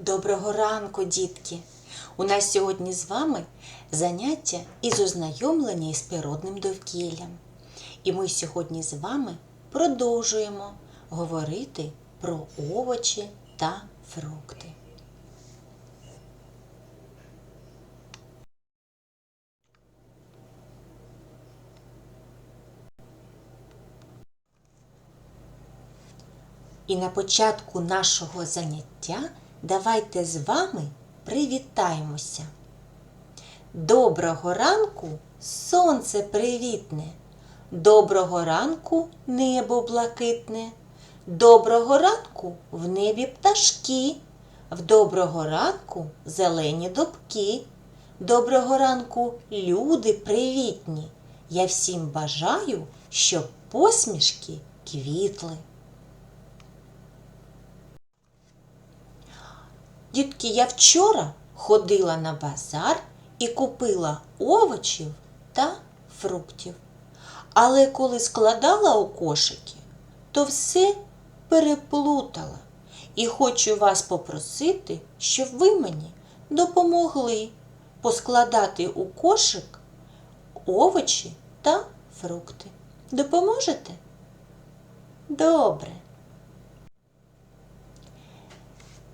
Доброго ранку, дітки! У нас сьогодні з вами заняття із ознайомлення із природним довкіллям. І ми сьогодні з вами продовжуємо говорити про овочі та фрукти. І на початку нашого заняття давайте з вами привітаємося. Доброго ранку, сонце привітне. Доброго ранку, небо блакитне. Доброго ранку, в небі пташки. В доброго ранку зелені дубки. Доброго ранку, люди привітні. Я всім бажаю, щоб посмішки квітли. Дітки, я вчора ходила на базар і купила овочів та фруктів. Але коли складала у кошики, то все переплутала. І хочу вас попросити, щоб ви мені допомогли поскладати у кошик овочі та фрукти. Допоможете? Добре.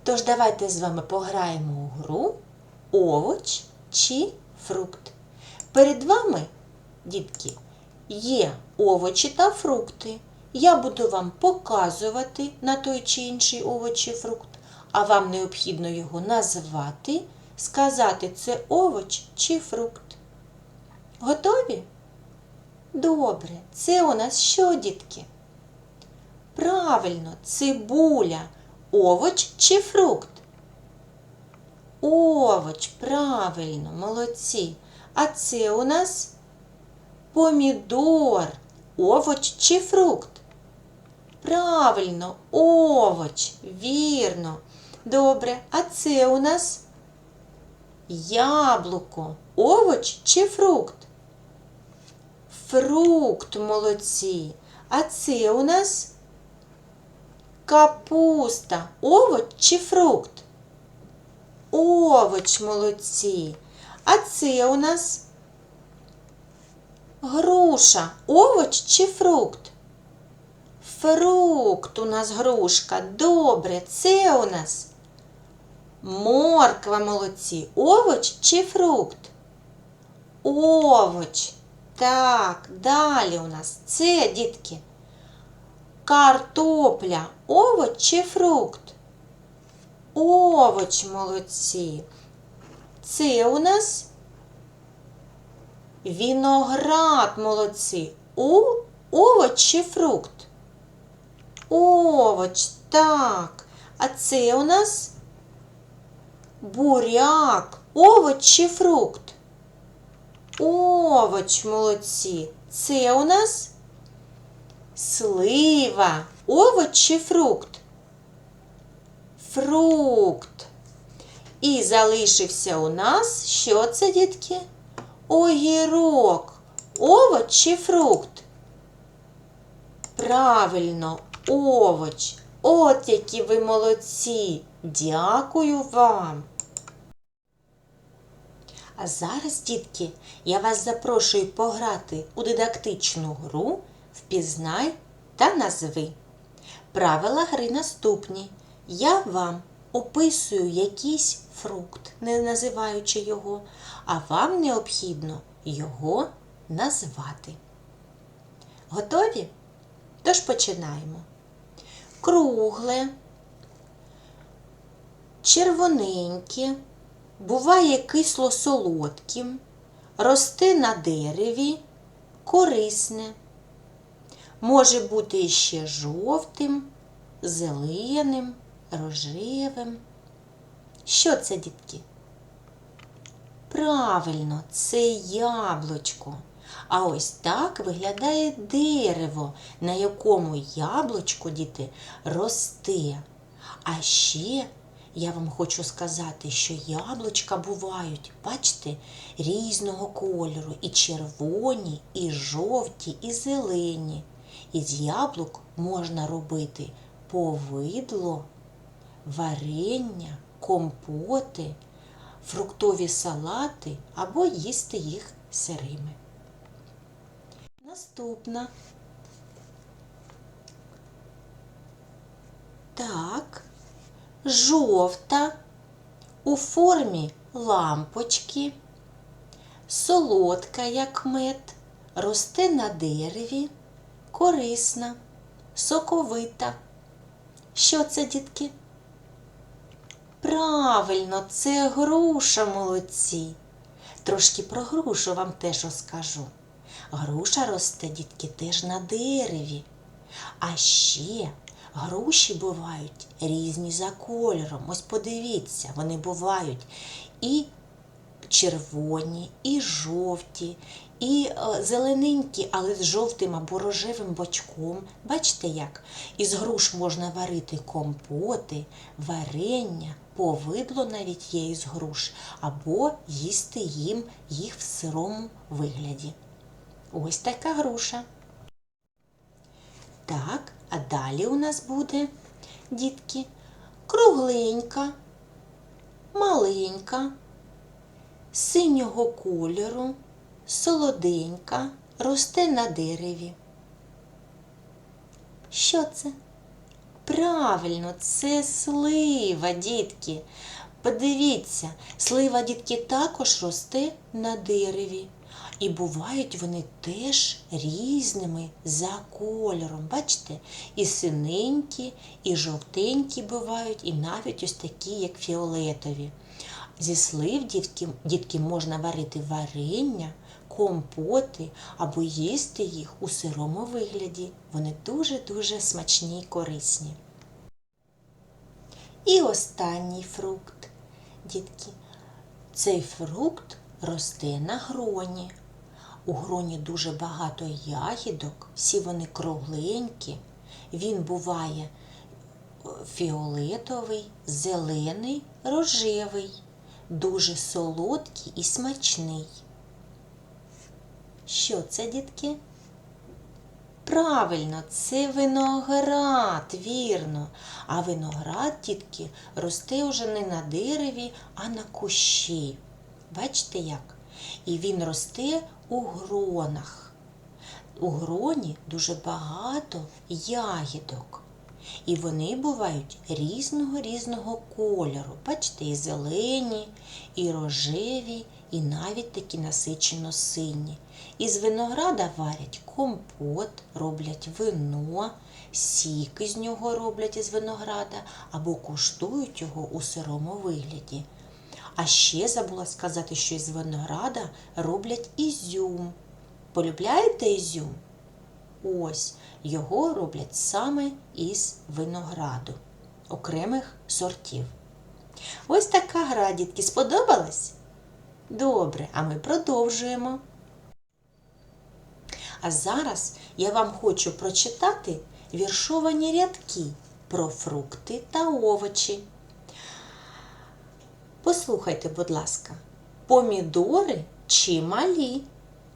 Тож давайте з вами пограємо у гру овоч чи фрукт. Перед вами, дітки, є овочі та фрукти. Я буду вам показувати на той чи інший овоч чи фрукт, а вам необхідно його назвати, сказати, це овоч чи фрукт. Готові? Добре. Це у нас що, дітки? Правильно, цибуля. Овоч чи фрукт? Овоч, правильно, молодці. А це у нас помідор. Овоч чи фрукт? Правильно, овоч, вірно. Добре, а це у нас яблуко. Овоч чи фрукт? Фрукт, молодці. А це у нас капуста. Овоч чи фрукт? Овоч, молодці. А це у нас груша. Овоч чи фрукт? Фрукт у нас грушка. Добре. Це у нас морква, молодці. Овоч чи фрукт? Овоч. Так, далі у нас це, дітки, картопля. Овоч чи фрукт? Овоч, молодці. Це у нас виноград, молодці. Овоч чи фрукт? Овоч, так. А це у нас буряк. Овоч чи фрукт? Овоч, молодці. Це у нас слива. Овоч чи фрукт? Фрукт. І залишився у нас, що це, дітки? Огірок. Овоч чи фрукт? Правильно, овоч. От які ви молодці. Дякую вам. А зараз, дітки, я вас запрошую пограти у дидактичну гру «Впізнай та назви». Правила гри наступні. Я вам описую якийсь фрукт, не називаючи його, а вам необхідно його назвати. Готові? Тож починаємо. Кругле, червоненьке, буває кисло-солодким, росте на дереві, корисне. Може бути ще жовтим, зеленим, рожевим. Що це, дітки? Правильно, це яблучко. А ось так виглядає дерево, на якому яблучко, діти, росте. А ще я вам хочу сказати, що яблучка бувають, бачите, різного кольору. І червоні, і жовті, і зелені. Із яблук можна робити повидло, варення, компоти, фруктові салати або їсти їх сирими. Наступна. Так, жовта у формі лампочки, солодка, як мед, росте на дереві, корисна, соковита. Що це, дітки? Правильно, це груша, молодці. Трошки про грушу вам теж розкажу. Груша росте, дітки, теж на дереві. А ще груші бувають різні за кольором. Ось подивіться, вони бувають і червоні, і жовті, і зелененькі, але з жовтим або рожевим бочком. Бачите як? Із груш можна варити компоти, варення, повидло навіть є із груш, або їсти їх в сирому вигляді. Ось така груша. Так, а далі у нас буде, дітки, кругленька, маленька, синього кольору, солоденька, росте на дереві. Що це? Правильно, це слива, дітки. Подивіться, слива, дітки, також росте на дереві. І бувають вони теж різними за кольором. Бачите, і синенькі, і жовтенькі бувають, і навіть ось такі, як фіолетові. Зі слив, дітки, можна варити варення, компоти або їсти їх у сирому вигляді. Вони дуже-дуже смачні й корисні. І останній фрукт, дітки. Цей фрукт росте на гроні. У гроні дуже багато ягідок, всі вони кругленькі. Він буває фіолетовий, зелений, рожевий, дуже солодкий і смачний. Що це, дітки? Правильно, це виноград, вірно. А виноград, дітки, росте вже не на дереві, а на кущі. Бачите як? І він росте у гронах. У гроні дуже багато ягідок. І вони бувають різного кольору. Бачите, і зелені, і рожеві, і навіть такі насичено сині. Із винограда варять компот, роблять вино, сік із нього роблять із винограда, або куштують його у сирому вигляді. А ще забула сказати, що із винограда роблять ізюм. Полюбляєте ізюм? Ось, його роблять саме із винограду, окремих сортів. Ось така гра, дітки, сподобалась? Добре, а ми продовжуємо. А зараз я вам хочу прочитати віршовані рядки про фрукти та овочі. Послухайте, будь ласка. Помідори чималі,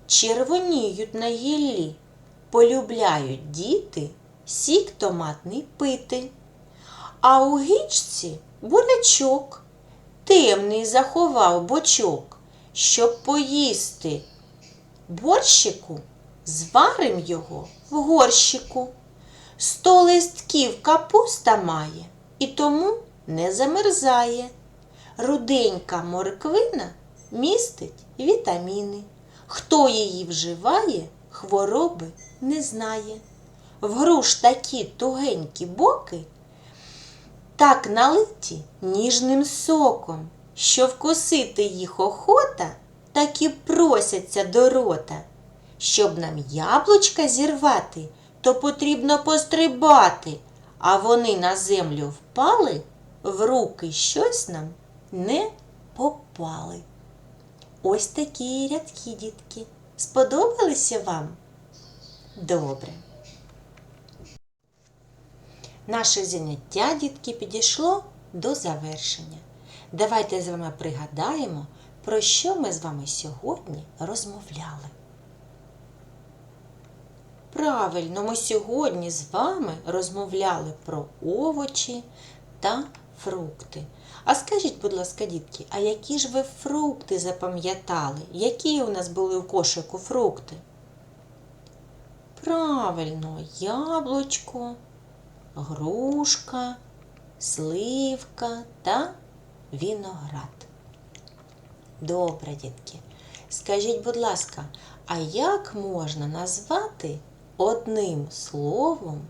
червоніють на гіллі, полюбляють діти сік томатний пити. А у гічці бурячок, темний заховав бочок, щоб поїсти борщику, зварим його в горщику. 100 листків капуста має, і тому не замерзає. Руденька морквина містить вітаміни. Хто її вживає, хвороби не знає. В груш такі тугенькі боки, так налиті ніжним соком, що вкусити їх охота, так і просяться до рота. Щоб нам яблучка зірвати, то потрібно пострибати, а вони на землю впали, в руки щось нам не попали. Ось такі рядки, дітки. Сподобалися вам? Добре. Наше заняття, дітки, підійшло до завершення. Давайте з вами пригадаємо, про що ми з вами сьогодні розмовляли. Правильно, ми сьогодні з вами розмовляли про овочі та фрукти. А скажіть, будь ласка, дітки, а які ж ви фрукти запам'ятали? Які у нас були в кошику фрукти? Правильно, яблучко, грушка, сливка та виноград. Добре, дітки. Скажіть, будь ласка, а як можна назвати одним словом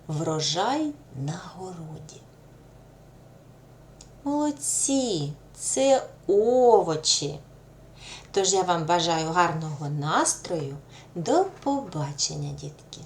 врожай на городі? Молодці, це овочі. Тож я вам бажаю гарного настрою. До побачення, дітки!